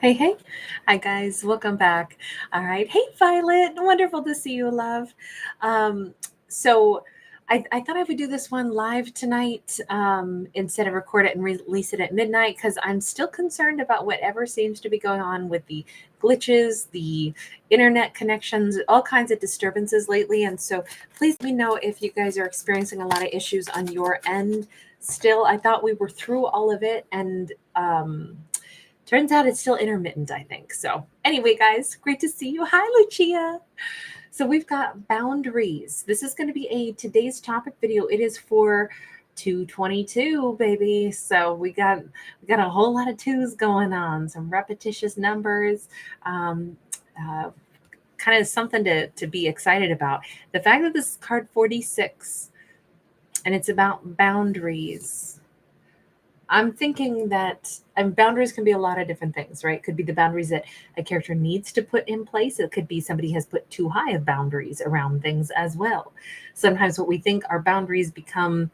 Hey, hey. Hi, guys. Welcome back. All right. Hey, Violet. Wonderful to see you, love. Um, so I thought I would do this one live tonight instead of record it and release it at midnight because I'm still concerned about whatever seems to be going on with the glitches, the internet connections, all kinds of disturbances lately. And so please let me know if you guys are experiencing a lot of issues on your end. Still, I thought we were through all of it and turns out it's still intermittent, I think. So, anyway, guys, great to see you. Hi, Lucia. So, we've got boundaries. This is going to be a today's topic video. It is for 222, baby. So, we got a whole lot of twos going on, some repetitious numbers. Um, uh, Kind of something to be excited about. The fact that this is card 46 and it's about boundaries. I'm thinking that boundaries can be a lot of different things, right? It could be the boundaries that a character needs to put in place. It could be somebody has put too high of boundaries around things as well. Sometimes what we think are boundaries become,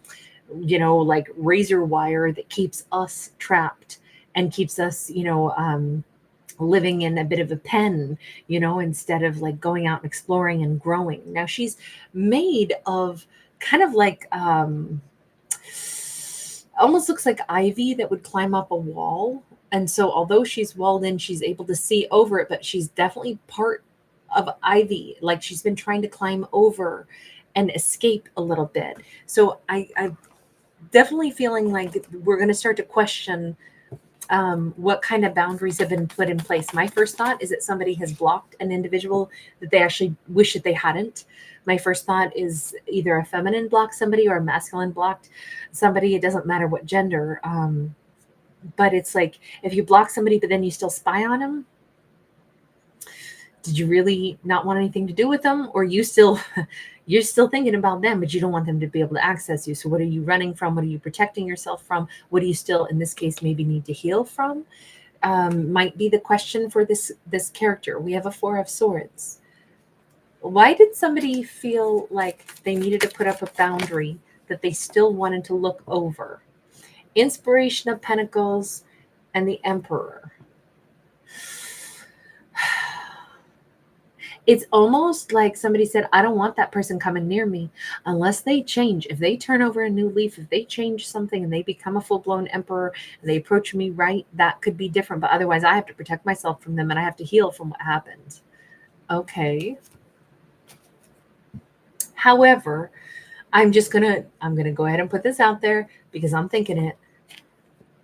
like razor wire that keeps us trapped and keeps us, living in a bit of a pen, instead of like going out and exploring and growing. Now she's made of kind of like, almost looks like ivy that would climb up a wall. And so, although she's walled in, she's able to see over it, but she's definitely part of ivy. Like she's been trying to climb over and escape a little bit. So, I'm definitely feeling like we're going to start to question what kind of boundaries have been put in place. My first thought is that somebody has blocked an individual that they actually wish that they hadn't. My first thought is either a feminine blocked somebody or a masculine blocked somebody. It doesn't matter what gender. But it's like if you block somebody, but then you still spy on them, did you really not want anything to do with them, or you're still thinking about them, but you don't want them to be able to access you? So what are you running from? What are you protecting yourself from? What do you still, in this case, maybe need to heal from? Might be the question for this character. We have a Four of Swords. Why did somebody feel like they needed to put up a boundary that they still wanted to look over? Inspiration of Pentacles and the Emperor. It's almost like somebody said, I don't want that person coming near me unless they change. If they turn over a new leaf, if they change something and they become a full-blown emperor and they approach me right, that could be different. But otherwise, I have to protect myself from them and I have to heal from what happened. Okay. However, I'm gonna go ahead and put this out there because I'm thinking it.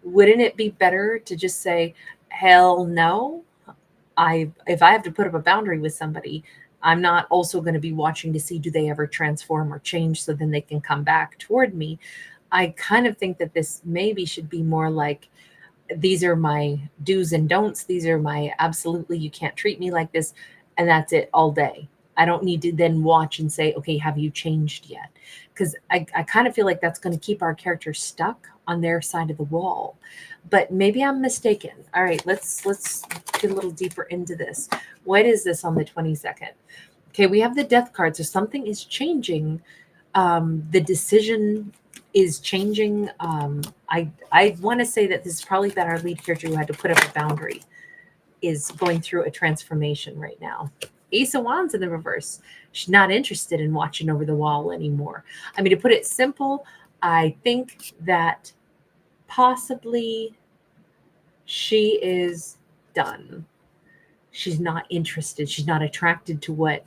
Wouldn't it be better to just say, hell no? If I have to put up a boundary with somebody, I'm not also going to be watching to see do they ever transform or change so then they can come back toward me. I kind of think that this maybe should be more like, these are my do's and don'ts. These are my absolutely, you can't treat me like this. And that's it all day. I don't need to then watch and say, okay, have you changed yet? Because I kind of feel like that's going to keep our characters stuck on their side of the wall. But maybe I'm mistaken. All right, let's get a little deeper into this. What is this on the 22nd? Okay, we have the Death card. So something is changing. The decision is changing. I want to say that this is probably that our lead character who had to put up a boundary is going through a transformation right now. Ace of Wands in the reverse. She's not interested in watching over the wall anymore. I mean, to put it simple, I think that possibly she is done. She's not interested. She's not attracted to what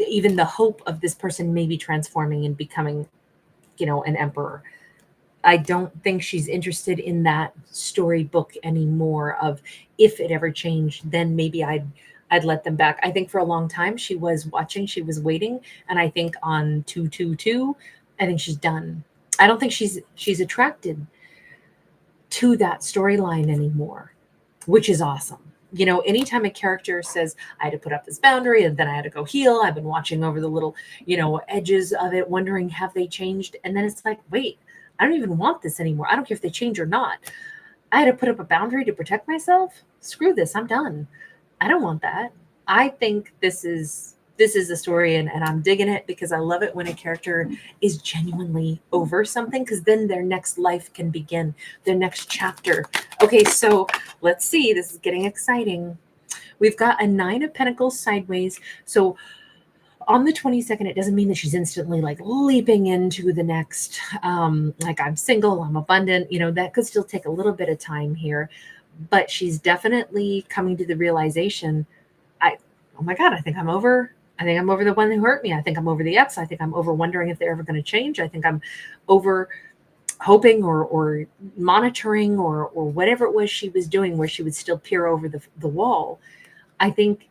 even the hope of this person maybe transforming and becoming, an emperor. I don't think she's interested in that storybook anymore of if it ever changed, then maybe I'd let them back. I think for a long time she was watching, she was waiting, and I think on 222, I think she's done. I don't think she's attracted to that storyline anymore, which is awesome. Anytime a character says, I had to put up this boundary and then I had to go heal, I've been watching over the little, edges of it, wondering, have they changed? And then it's like, wait, I don't even want this anymore. I don't care if they change or not. I had to put up a boundary to protect myself. Screw this. I'm done. I don't want that. I think this is a story and I'm digging it because I love it when a character is genuinely over something because then their next life can begin, their next chapter. Okay, so Let's see. This is getting exciting. We've got a 9 of Pentacles sideways. So on the 22nd, it doesn't mean that she's instantly like leaping into the next, like I'm single, I'm abundant, that could still take a little bit of time here, but she's definitely coming to the realization, oh my God, I think I'm over the one who hurt me. I think I'm over the ex. I think I'm over wondering if they're ever going to change. I think I'm over hoping or monitoring or whatever it was she was doing where she would still peer over the wall. I think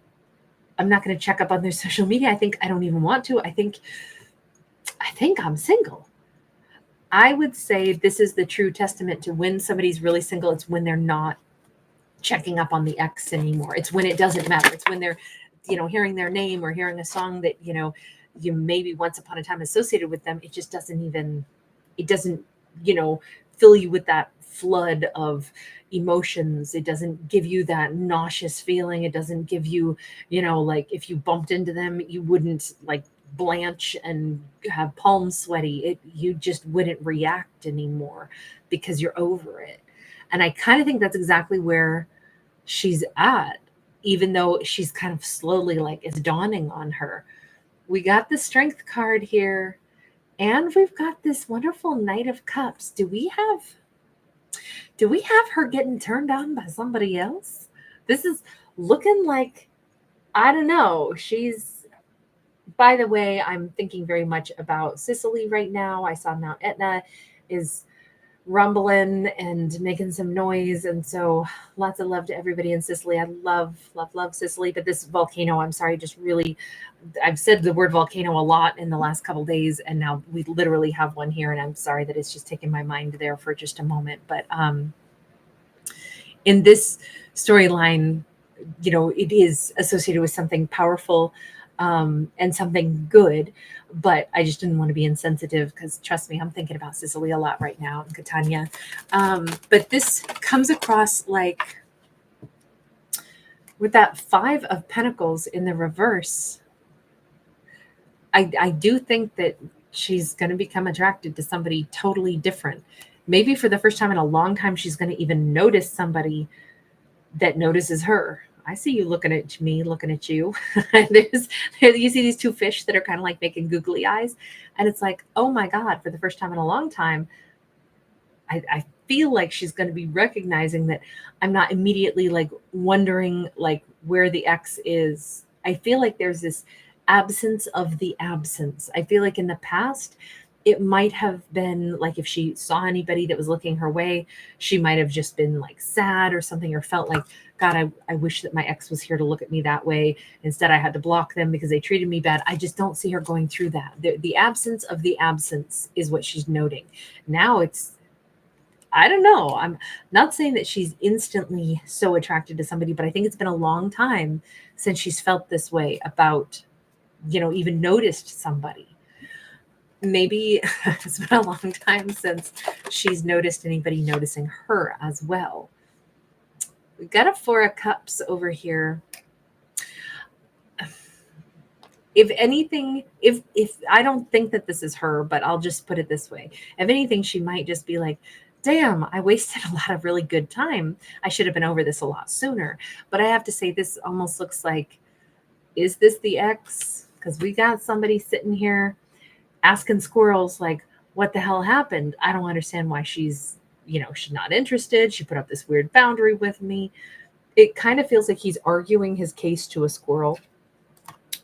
I'm not going to check up on their social media. I think I don't even want to. I think I'm single. I would say this is the true testament to when somebody's really single. It's when they're not checking up on the ex anymore. It's when it doesn't matter. It's when they're, hearing their name or hearing a song that, you maybe once upon a time associated with them. It just doesn't, fill you with that flood of emotions. It doesn't give you that nauseous feeling. It doesn't give you, like if you bumped into them, you wouldn't like blanch and have palms sweaty. You just wouldn't react anymore because you're over it. And I kind of think that's exactly where she's at, even though she's kind of slowly like it's dawning on her. We got the Strength card here, and we've got this wonderful Knight of Cups. Do we have her getting turned on by somebody else? This is looking like, I don't know. By the way, I'm thinking very much about Sicily right now. I saw Mount Etna is rumbling and making some noise. And so lots of love to everybody in Sicily. I love Sicily, but this volcano, I'm sorry, just really, I've said the word volcano a lot in the last couple of days, and now we literally have one here. And I'm sorry that it's just taken my mind there for just a moment. But in this storyline, it is associated with something powerful and something good, but I just didn't want to be insensitive because trust me, I'm thinking about Sicily a lot right now in Catania. But this comes across like with that 5 of Pentacles in the reverse. I do think that she's going to become attracted to somebody totally different. Maybe for the first time in a long time, she's going to even notice somebody that notices her. I see you looking at me, looking at you. You see these two fish that are kind of like making googly eyes. And it's like, oh my God, for the first time in a long time, I feel like she's going to be recognizing that I'm not immediately like wondering like where the ex is. I feel like there's this absence of the absence. I feel like in the past, it might have been like if she saw anybody that was looking her way, she might have just been like sad or something, or felt like, God, I wish that my ex was here to look at me that way. Instead, I had to block them because they treated me bad. I just don't see her going through that. The absence of the absence is what she's noting. Now it's, I don't know. I'm not saying that she's instantly so attracted to somebody, but I think it's been a long time since she's felt this way about, even noticed somebody. Maybe it's been a long time since she's noticed anybody noticing her as well. We've got a 4 of Cups over here. If anything, if I don't think that this is her, but I'll just put it this way. If anything, she might just be like, damn, I wasted a lot of really good time. I should have been over this a lot sooner. But I have to say, this almost looks like, is this the ex? Because we got somebody sitting here asking squirrels like, what the hell happened? I don't understand why she's not interested. She put up this weird boundary with me. It kind of feels like he's arguing his case to a squirrel.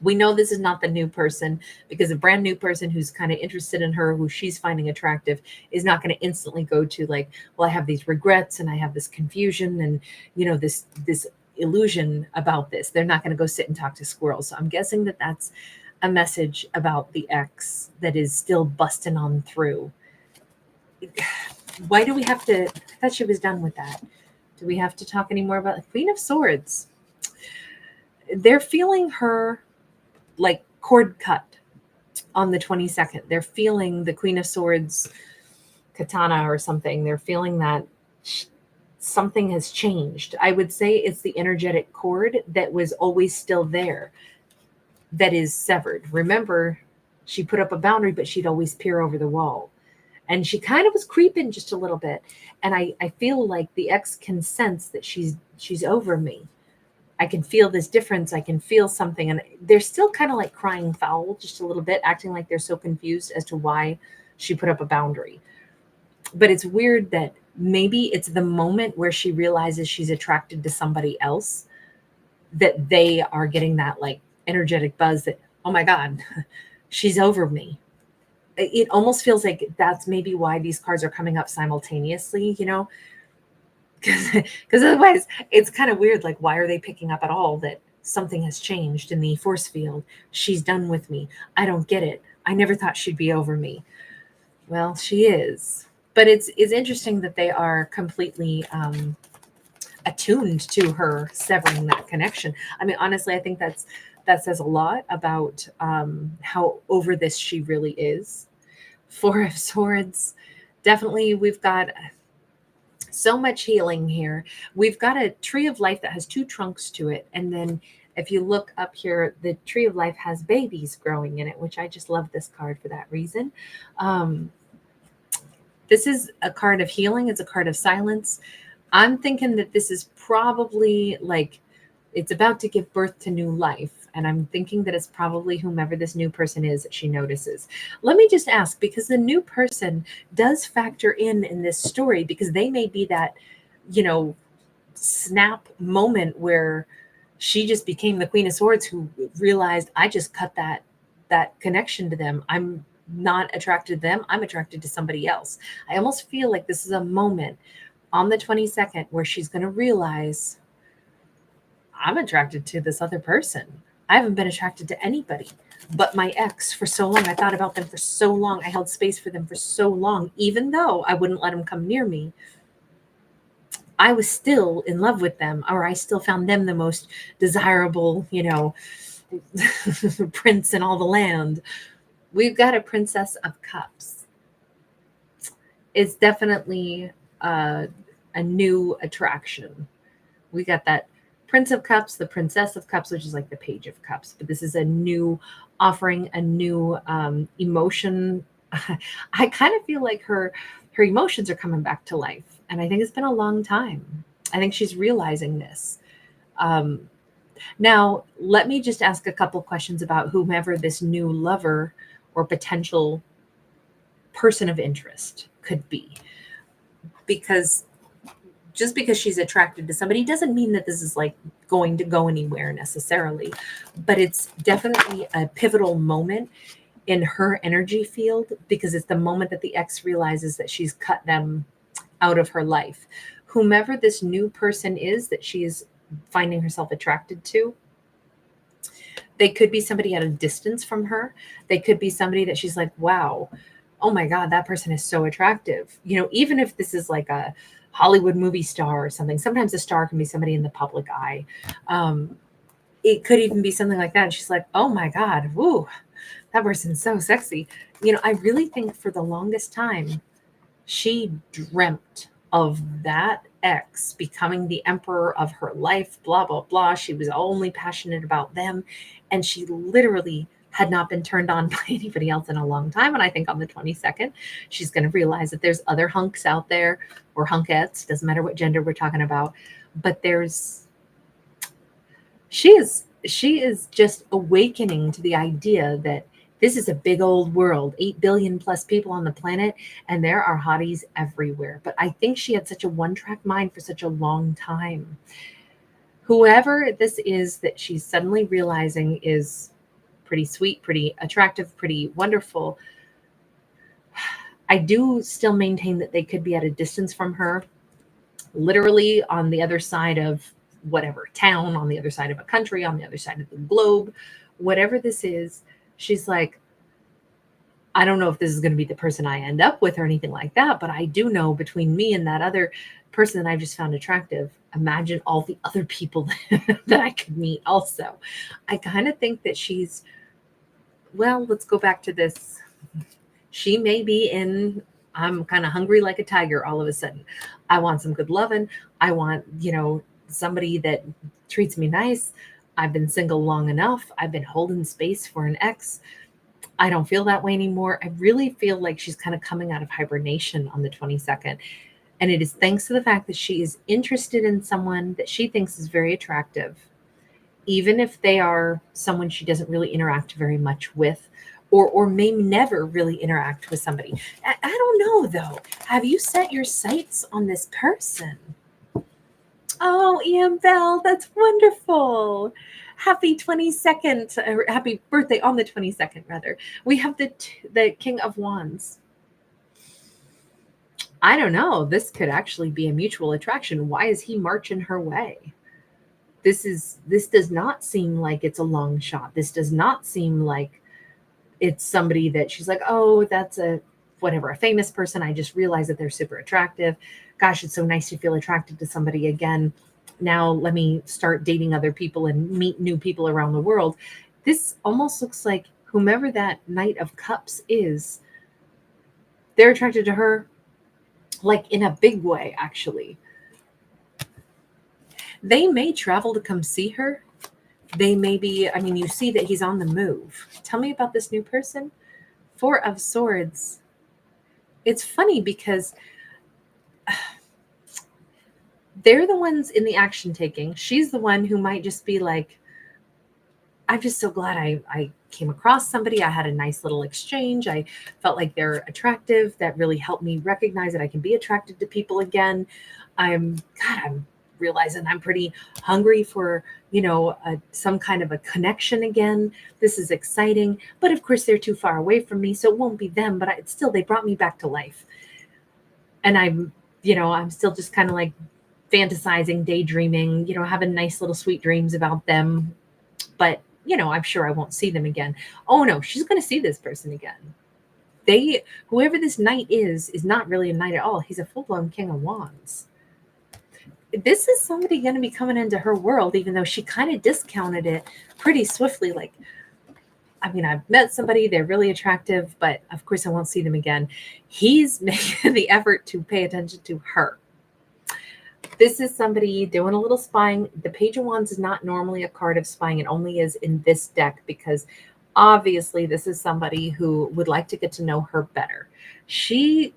We know this is not the new person, because a brand new person who's kind of interested in her, who she's finding attractive, is not going to instantly go to like, well, I have these regrets and I have this confusion and, this illusion about this. They're not going to go sit and talk to squirrels. So I'm guessing that that's a message about the ex that is still busting on through. Why do we have to? I thought she was done with that. Do we have to talk anymore about the Queen of Swords? They're feeling her like cord cut on the 22nd. They're feeling the Queen of Swords katana or something. They're feeling that something has changed. I would say it's the energetic cord that was always still there that is severed. Remember, she put up a boundary, but she'd always peer over the wall. And she kind of was creeping just a little bit. And I feel like the ex can sense that she's over me. I can feel this difference. I can feel something. And they're still kind of like crying foul just a little bit, acting like they're so confused as to why she put up a boundary. But it's weird that maybe it's the moment where she realizes she's attracted to somebody else that they are getting that like energetic buzz that, oh my God, she's over me. It almost feels like that's maybe why these cards are coming up simultaneously, because otherwise it's kind of weird. Like, why are they picking up at all that something has changed in the force field? She's done with me. I don't get it. I never thought she'd be over me. Well, she is. But it's interesting that they are completely attuned to her severing that connection. I mean, honestly, I think that says a lot about how over this she really is. Four of Swords. Definitely, we've got so much healing here. We've got a tree of life that has two trunks to it. And then if you look up here, the tree of life has babies growing in it, which I just love this card for that reason. This is a card of healing. It's a card of silence. I'm thinking that this is probably like it's about to give birth to new life. And I'm thinking that it's probably whomever this new person is that she notices. Let me just ask, because the new person does factor in this story, because they may be that, snap moment where she just became the Queen of Swords who realized, I just cut that connection to them. I'm not attracted to them. I'm attracted to somebody else. I almost feel like this is a moment on the 22nd where she's going to realize, I'm attracted to this other person. I haven't been attracted to anybody but my ex for so long. I thought about them for so long. I held space for them for so long. Even though I wouldn't let them come near me, I was still in love with them, or I still found them the most desirable, prince in all the land. We've got a Princess of Cups. It's definitely a new attraction. We got that Prince of Cups, the Princess of Cups, which is like the Page of Cups. But this is a new offering, a new emotion. I kind of feel like her emotions are coming back to life. And I think it's been a long time. I think she's realizing this. Now, let me just ask a couple questions about whomever this new lover or potential person of interest could be. Because just because she's attracted to somebody doesn't mean that this is like going to go anywhere necessarily, but it's definitely a pivotal moment in her energy field, because it's the moment that the ex realizes that she's cut them out of her life. Whomever this new person is that she is finding herself attracted to, they could be somebody at a distance from her. They could be somebody that she's like, wow, oh my God, that person is so attractive. Even if this is like a Hollywood movie star or something, sometimes a star can be somebody in the public eye. It could even be something like that. And she's like, oh my God, woo, that person's so sexy. I really think for the longest time, she dreamt of that ex becoming the emperor of her life, blah, blah, blah. She was only passionate about them. And she literally had not been turned on by anybody else in a long time. And I think on the 22nd, she's going to realize that there's other hunks out there, or hunkettes, doesn't matter what gender we're talking about. But she is just awakening to the idea that this is a big old world, 8 billion plus people on the planet, and there are hotties everywhere. But I think she had such a one-track mind for such a long time. Whoever this is that she's suddenly realizing is pretty sweet, pretty attractive, pretty wonderful, I do still maintain that they could be at a distance from her, literally on the other side of whatever town, on the other side of a country, on the other side of the globe, whatever this is. She's like, I don't know if this is going to be the person I end up with or anything like that, but I do know between me and that other person that I've just found attractive, imagine all the other people that I could meet also. I kind of think that she's, well, let's go back to this. She may be in, I'm kind of hungry like a tiger all of a sudden. I want some good loving. I want, somebody that treats me nice. I've been single long enough. I've been holding space for an ex. I don't feel that way anymore. I really feel like she's kind of coming out of hibernation on the 22nd. And it is thanks to the fact that she is interested in someone that she thinks is very attractive, even if they are someone she doesn't really interact very much with, or may never really interact with somebody. I don't know though. Have you set your sights on this person? Oh, Ian Bell, that's wonderful. Happy 22nd, or happy birthday on the 22nd, rather. We have the King of Wands. I don't know. This could actually be a mutual attraction. Why is he marching her way? This does not seem like it's a long shot. This does not seem like it's somebody that she's like, oh, that's a whatever, a famous person. I just realized that they're super attractive. Gosh, it's so nice to feel attracted to somebody again. Now let me start dating other people and meet new people around the world. This almost looks like whomever that Knight of Cups is, they're attracted to her like in a big way, actually. They may travel to come see her. They may be, I mean, you see that he's on the move. Tell me about this new person. Four of Swords. It's funny because they're the ones in the action taking. She's the one who might just be like, I'm just so glad I came across somebody. I had a nice little exchange. I felt like they're attractive. That really helped me recognize that I can be attracted to people again. I'm realizing I'm pretty hungry for, some kind of a connection again. This is exciting. But of course, they're too far away from me, so it won't be them. But they brought me back to life. And I'm still just kind of like fantasizing, daydreaming, having nice little sweet dreams about them. But I'm sure I won't see them again. Oh no, she's going to see this person again. Whoever this knight is not really a knight at all. He's a full-blown King of Wands. This is somebody going to be coming into her world, even though she kind of discounted it pretty swiftly. Like, I mean, I've met somebody, they're really attractive, but of course I won't see them again. He's making the effort to pay attention to her. This is somebody doing a little spying. The Page of Wands is not normally a card of spying. It only is in this deck because obviously this is somebody who would like to get to know her better. She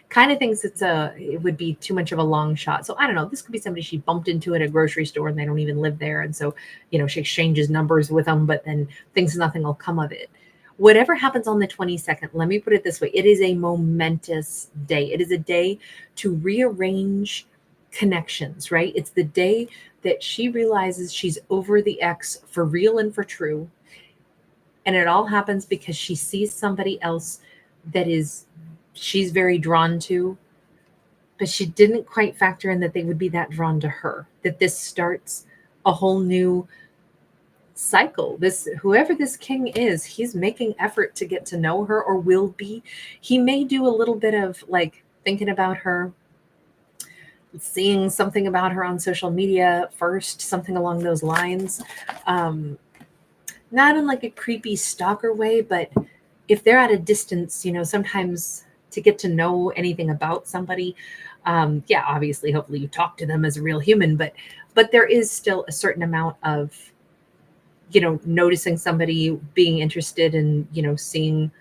kind of thinks it would be too much of a long shot. So I don't know. This could be somebody she bumped into at a grocery store and they don't even live there. And so, she exchanges numbers with them, but then thinks nothing will come of it. Whatever happens on the 22nd, let me put it this way. It is a momentous day. It is a day to rearrange connections, right? It's the day that she realizes she's over the ex for real and for true. And it all happens because she sees somebody else that she's very drawn to, but she didn't quite factor in that they would be that drawn to her, that this starts a whole new cycle. Whoever this king is, he's making effort to get to know her, or will be. He may do a little bit of like thinking about her, seeing something about her on social media first, something along those lines. Not in like a creepy stalker way, but if they're at a distance, sometimes to get to know anything about somebody, obviously, hopefully you talk to them as a real human, but there is still a certain amount of noticing somebody, being interested in, seeing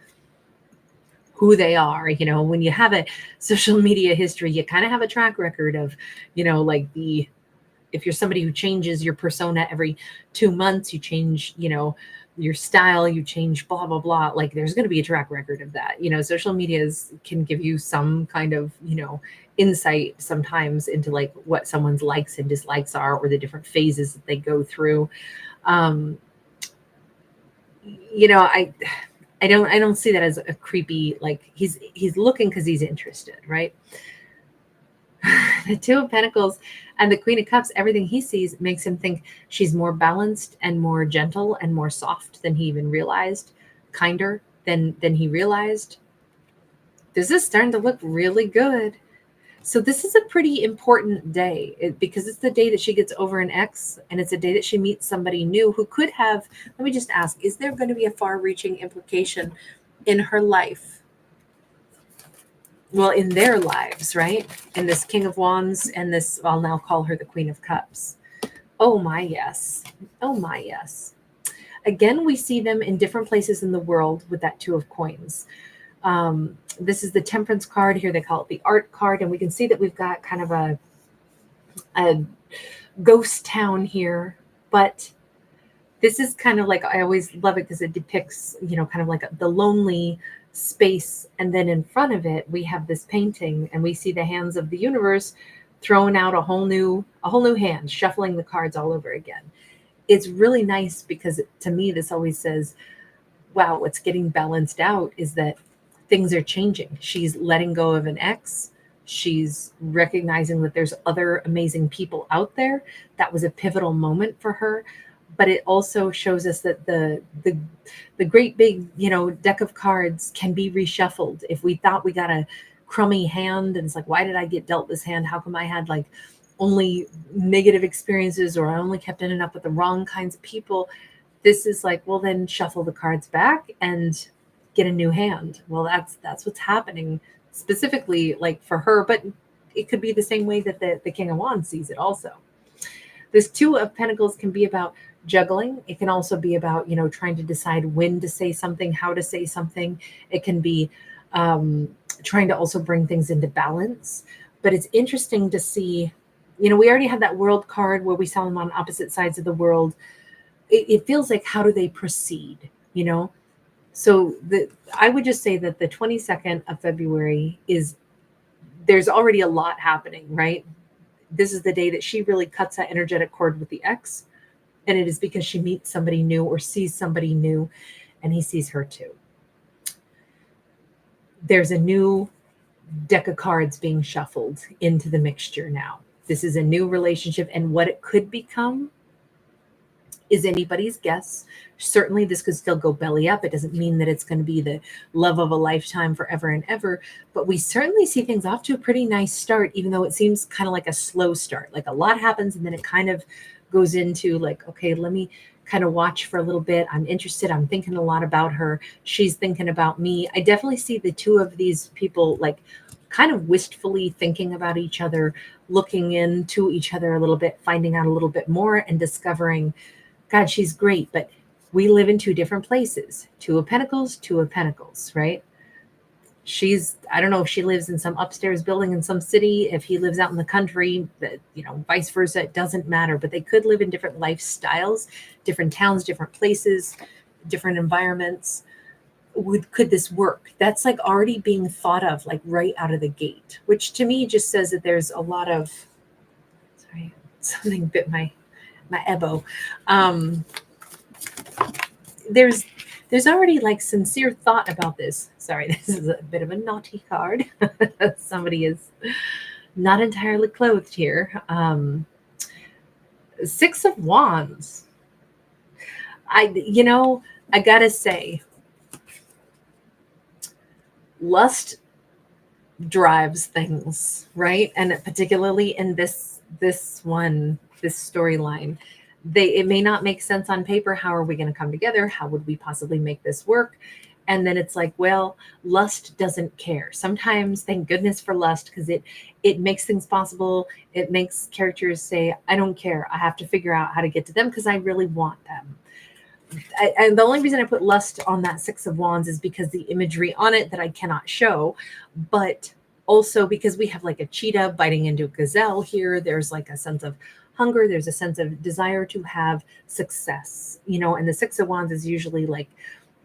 who they are. When you have a social media history, you kind of have a track record of, if you're somebody who changes your persona every 2 months, you change, your style, you change, blah, blah, blah. Like there's going to be a track record of that. Social medias can give you some kind of, insight sometimes into like what someone's likes and dislikes are, or the different phases that they go through. I don't see that as a creepy, like he's looking because he's interested, right? The Two of Pentacles and the Queen of Cups, everything he sees makes him think she's more balanced and more gentle and more soft than he even realized, kinder than he realized. This is starting to look really good. So this is a pretty important day because it's the day that she gets over an ex, and it's a day that she meets somebody new who could have, let me just ask, is there going to be a far-reaching implication in her life? Well, in their lives, right? In this King of Wands and this, I'll now call her the Queen of Cups. Oh my, yes. Oh my, yes. Again, we see them in different places in the world with that Two of Coins. This is the Temperance card here. They call it the art card. And we can see that we've got kind of a ghost town here. But this is kind of like, I always love it because it depicts, kind of like the lonely space. And then in front of it, we have this painting and we see the hands of the universe throwing out a whole new hand, shuffling the cards all over again. It's really nice because to me, this always says, wow, what's getting balanced out is that things are changing. She's letting go of an ex. She's recognizing that there's other amazing people out there. That was a pivotal moment for her. But it also shows us that the great big, deck of cards can be reshuffled. If we thought we got a crummy hand and it's like, why did I get dealt this hand? How come I had like only negative experiences, or I only kept ending up with the wrong kinds of people? This is like, well, then shuffle the cards back and get a new hand. Well, that's what's happening specifically like for her, but it could be the same way that the King of Wands sees it also. This Two of Pentacles can be about juggling. It can also be about, trying to decide when to say something, how to say something. It can be trying to also bring things into balance. But it's interesting to see, we already had that World card where we saw them on opposite sides of the world. It feels like, how do they proceed, So I would just say that the 22nd of February there's already a lot happening, right? This is the day that she really cuts that energetic cord with the ex. And it is because she meets somebody new or sees somebody new, and he sees her too. There's a new deck of cards being shuffled into the mixture now. This is a new relationship, and what it could become is anybody's guess. Certainly this could still go belly up. It doesn't mean that it's going to be the love of a lifetime forever and ever, but we certainly see things off to a pretty nice start, even though it seems kind of like a slow start. Like a lot happens and then it kind of goes into like, okay, let me kind of watch for a little bit. I'm interested. I'm thinking a lot about her. She's thinking about me. I definitely see the two of these people like kind of wistfully thinking about each other, looking into each other a little bit, finding out a little bit more and discovering, God, she's great, but we live in two different places. Two of Pentacles, right? I don't know if she lives in some upstairs building in some city, if he lives out in the country, but, vice versa, it doesn't matter. But they could live in different lifestyles, different towns, different places, different environments. Could this work? That's like already being thought of like right out of the gate, which to me just says that there's a lot of, sorry, something bit my elbow. There's already like sincere thought about this. Sorry, this is a bit of a naughty card. Somebody is not entirely clothed here. Six of Wands. I gotta say, lust drives things, right? And particularly in this storyline, it may not make sense on paper. How are we going to come together? How would we possibly make this work? And then it's like, well, lust doesn't care. Sometimes, thank goodness for lust, because it makes things possible. It makes characters say, I don't care. I have to figure out how to get to them because I really want them. And the only reason I put lust on that Six of Wands is because the imagery on it that I cannot show, but also because we have like a cheetah biting into a gazelle here. There's like a sense of hunger. There's a sense of desire to have success, and the Six of Wands is usually like,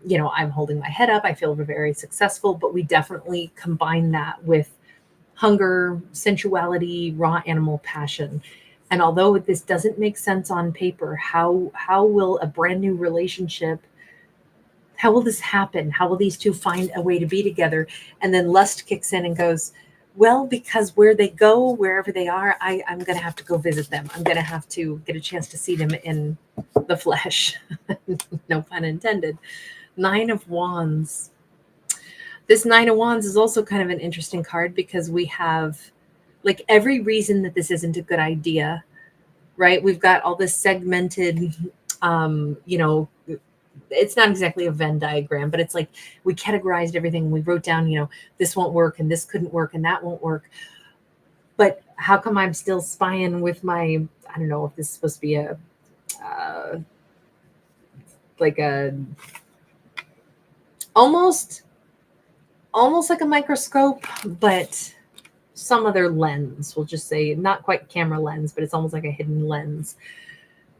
I'm holding my head up. I feel very successful, but we definitely combine that with hunger, sensuality, raw animal passion. And although this doesn't make sense on paper, how will a brand new relationship, how will this happen? How will these two find a way to be together? And then lust kicks in and goes, well, because where they go, wherever they are, I'm going to have to go visit them. I'm going to have to get a chance to see them in the flesh. No pun intended. Nine of Wands. This Nine of Wands is also kind of an interesting card because we have like every reason that this isn't a good idea, right? We've got all this segmented, it's not exactly a Venn diagram, but it's like we categorized everything. We wrote down, this won't work and this couldn't work and that won't work. But how come I'm still spying with my, I don't know if this is supposed to be a like a almost like a microscope, but some other lens. We'll just say not quite camera lens, but it's almost like a hidden lens.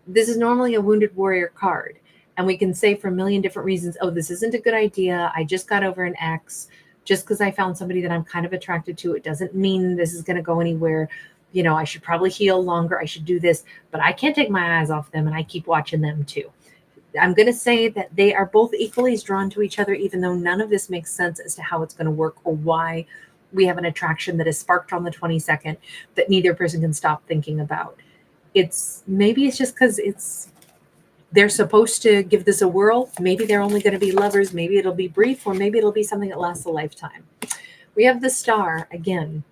This is normally a wounded warrior card. And we can say for a million different reasons, oh, this isn't a good idea. I just got over an ex. Just because I found somebody that I'm kind of attracted to, it doesn't mean this is going to go anywhere. You know, I should probably heal longer. I should do this, but I can't take my eyes off them, and I keep watching them too. I'm going to say that they are both equally drawn to each other, even though none of this makes sense as to how it's going to work or why we have an attraction that is sparked on the 22nd that neither person can stop thinking about. Maybe it's just because they're supposed to give this a whirl. Maybe they're only going to be lovers. Maybe it'll be brief, or maybe it'll be something that lasts a lifetime. We have the Star again.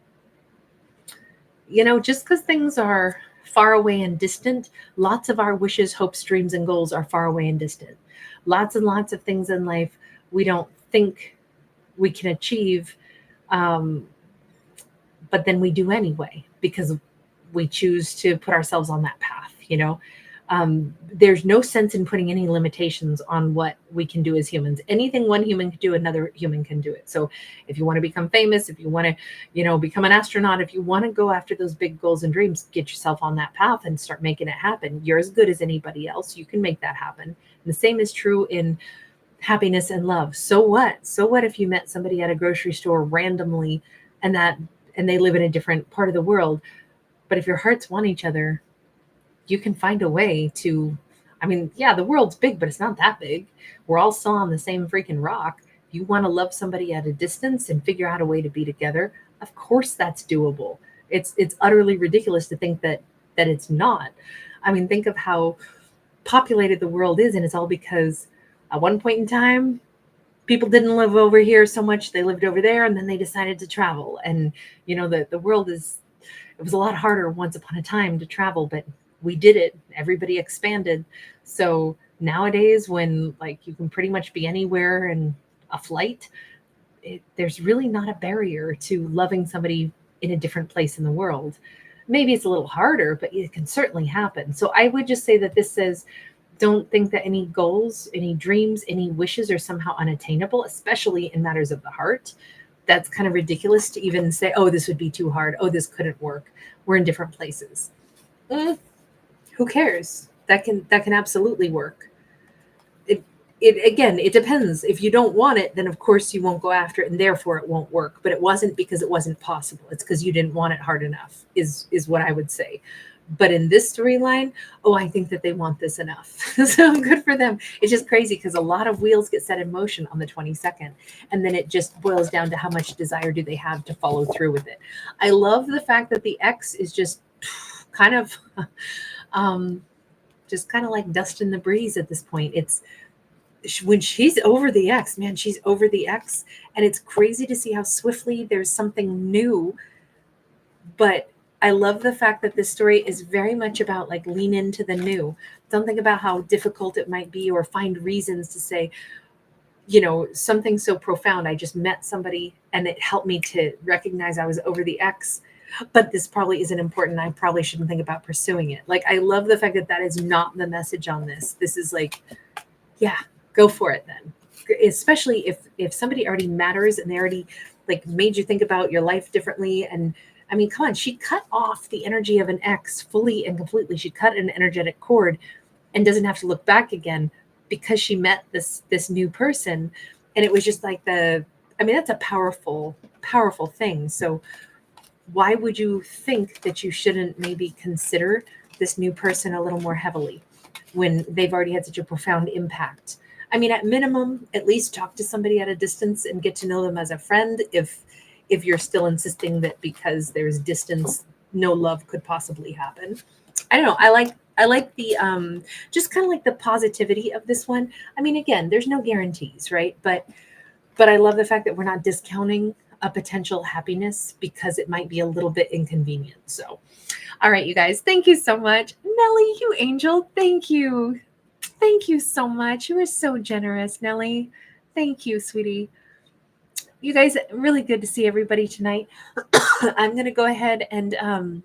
You know, just because things are far away and distant, lots of our wishes, hopes, dreams, and goals are far away and distant. Lots and lots of things in life we don't think we can achieve, but then we do anyway because we choose to put ourselves on that path, you know. There's no sense in putting any limitations on what we can do as humans. Anything one human can do, another human can do it. So if you want to become famous, if you want to, you know, become an astronaut, if you want to go after those big goals and dreams, get yourself on that path and start making it happen. You're as good as anybody else. You can make that happen. And the same is true in happiness and love. So what? So what if you met somebody at a grocery store randomly and they live in a different part of the world? But if your hearts want each other, you can find a way to, I mean, yeah, the world's big, but it's not that big. We're all still on the same freaking rock. If you want to love somebody at a distance and figure out a way to be together, of course that's doable. It's utterly ridiculous to think that it's not. I mean, think of how populated the world is, and it's all because at one point in time, people didn't live over here so much. They lived over there, and then they decided to travel. And, you know, the world it was a lot harder once upon a time to travel, but we did it. Everybody expanded. So nowadays, when like you can pretty much be anywhere in a flight, there's really not a barrier to loving somebody in a different place in the world. Maybe it's a little harder, but it can certainly happen. So I would just say that this says, don't think that any goals, any dreams, any wishes are somehow unattainable, especially in matters of the heart. That's kind of ridiculous to even say, oh, this would be too hard. Oh, this couldn't work. We're in different places. Who cares? That can absolutely work. It depends. If you don't want it, then of course you won't go after it, and therefore it won't work. But it wasn't because it wasn't possible. It's because you didn't want it hard enough, is what I would say. But in this storyline, oh, I think that they want this enough. So good for them. It's just crazy because a lot of wheels get set in motion on the 22nd. And then it just boils down to how much desire do they have to follow through with it. I love the fact that the ex is just kind of like dust in the breeze at this point. It's when she's over the ex, man, she's over the ex. And it's crazy to see how swiftly there's something new. But I love the fact that this story is very much about like lean into the new. Don't think about how difficult it might be or find reasons to say, you know, something so profound. I just met somebody and it helped me to recognize I was over the ex, but this probably isn't important. I probably shouldn't think about pursuing it. Like, I love the fact that that is not the message on this. This is like, yeah, go for it then. Especially if somebody already matters and they already like made you think about your life differently. And I mean, come on, she cut off the energy of an ex fully and completely. She cut an energetic cord and doesn't have to look back again because she met this new person. And it was just like that's a powerful, powerful thing. So why would you think that you shouldn't maybe consider this new person a little more heavily when they've already had such a profound impact? I mean, at minimum, at least talk to somebody at a distance and get to know them as a friend if you're still insisting that because there's distance, no love could possibly happen. I don't know. I like the just kind of like the positivity of this one. I mean, again, there's no guarantees, right? But I love the fact that we're not discounting a potential happiness because it might be a little bit inconvenient. So, all right, you guys, thank you so much. Nellie, you angel, thank you. Thank you so much. You were so generous, Nellie. Thank you, sweetie. You guys, really good to see everybody tonight. I'm going to go ahead and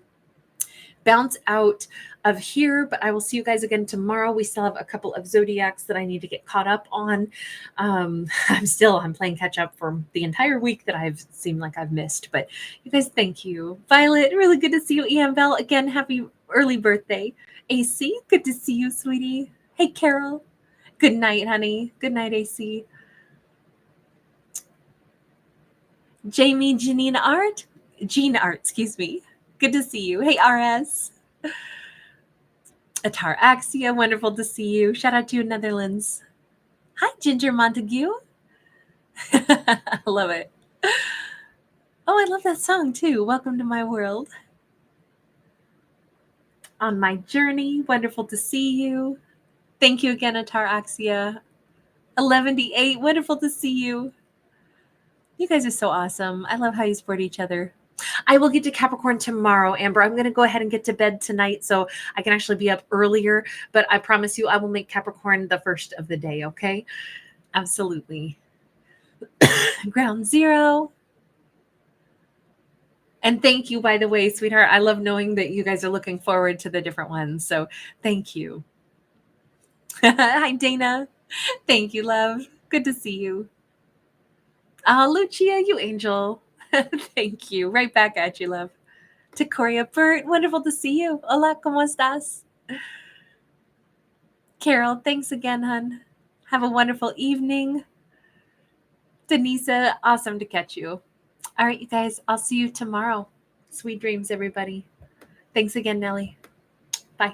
bounce out of here, but I will see you guys again tomorrow. We still have a couple of zodiacs that I need to get caught up on. I'm playing catch up for the entire week that I've seemed like I've missed, but you guys, thank you. Violet, really good to see you. Ian Bell, again, happy early birthday. AC, good to see you, sweetie. Hey, Carol. Good night, honey. Good night, AC. Jamie, Jean Art, excuse me. Good to see you. Hey, RS. Ataraxia, wonderful to see you. Shout out to you, Netherlands. Hi, Ginger Montague. I love it. Oh, I love that song too. Welcome to my world. On my journey, wonderful to see you. Thank you again, Ataraxia. 11D8, wonderful to see you. You guys are so awesome. I love how you support each other. I will get to Capricorn tomorrow, Amber. I'm going to go ahead and get to bed tonight so I can actually be up earlier. But I promise you I will make Capricorn the first of the day, okay? Absolutely. Ground zero. And thank you, by the way, sweetheart. I love knowing that you guys are looking forward to the different ones. So thank you. Hi, Dana. Thank you, love. Good to see you. Lucia, you angel. Thank you. Right back at you, love. Takoria Burt, wonderful to see you. Hola, ¿cómo estás? Carol, thanks again, hun. Have a wonderful evening. Denisa, awesome to catch you. All right, you guys, I'll see you tomorrow. Sweet dreams, everybody. Thanks again, Nellie. Bye.